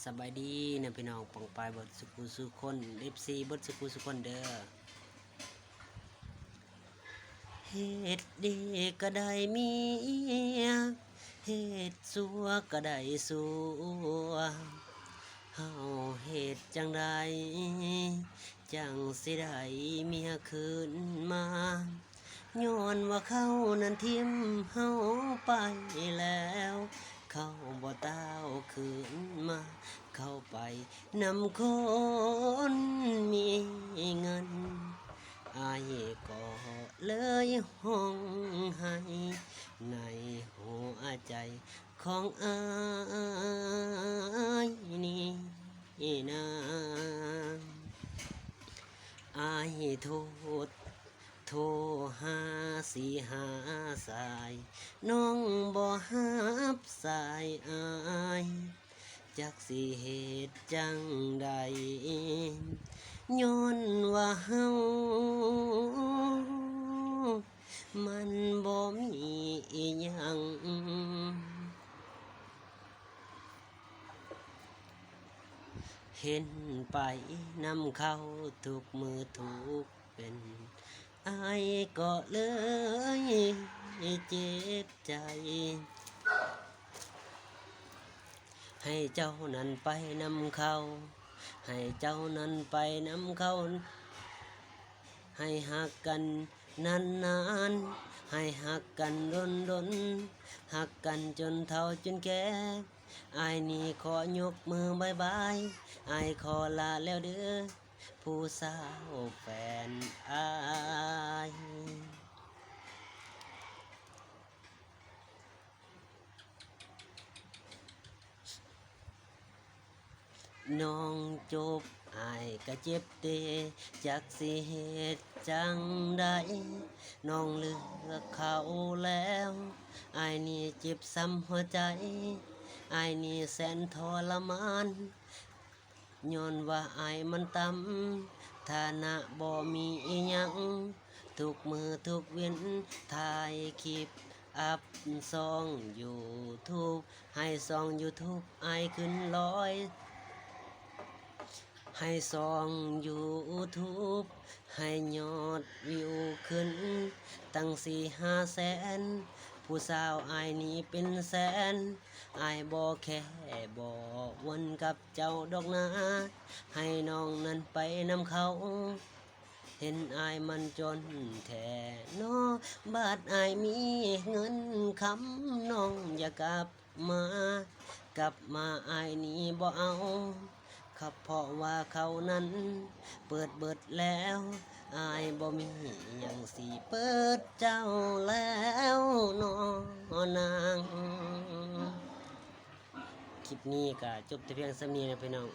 สบายดีนะพี่น้องปองปายบทสุขุสุคนเอฟซีบทสุขุสุคนเด้อเฮ็ดดีก็ได้เมียเฮ็ดสัวก็ได้สัวเฮาเฮ็ดจังใดจังสิได้เมียคืนมาย้อนว่าเขานั้นทิมเฮาไปแล้วเขาบ่ต้าวคืนมาเข้าไปนำคนมีเงินอายก็เลยห้องให้ในหัวใจของอายนี่นะอายโทรหาสิหาสายน้องบ่ฮับสายอายจักสิเหตุจังใดย้อนว่าเฮามันบ่มีอิหยังเห็นไปนำเขาทุกมือทุกเป็นอายก็เลยเจ็บใจให้เจ้านั้นไปนำเขาให้เจ้านั้นไปนำเขาให้หักกันนานๆให้หักกันดนหักกันจนเฒ่าจนแก่อายนี่ขอยกมือบายบายอายขอลาแล้วเด้อผู้สาวแฟนอายน้องจบอายก็เจ็บเตจักสิเหตุจังใดน้องเลือกเขาแล้วอายนี่เจ็บซ้ำหัวใจอายนี่แสนทรมานย้อนว่าอายมันต่ำฐานะบ่มีอิหยังทุกมือทุกเว้นถ่ายคลิปอัพซองยูทูบให้ซองยูทูบอายขึ้นร้อยให้ซองยูทูบให้ยอดวิวขึ้นตั้ง4-5 แสนผู้สาวอายนี่เป็นแสนอายบ่แค่บ่วนกับเจ้าดอกนาให้น้องนั้นไปนำเขาเห็นอายมันจนแท้นอบาดอายมีเงินคำน้องอย่ากลับมาอายนี่บ่เอาครับเพราะว่าเขานั้นเบิดแล้วอายบ่มีหยังสิเปิดเจ้าแล้วน้อนางคลิปนี้ก็จบแต่เพียงส่ำนี้นะพี่น้อง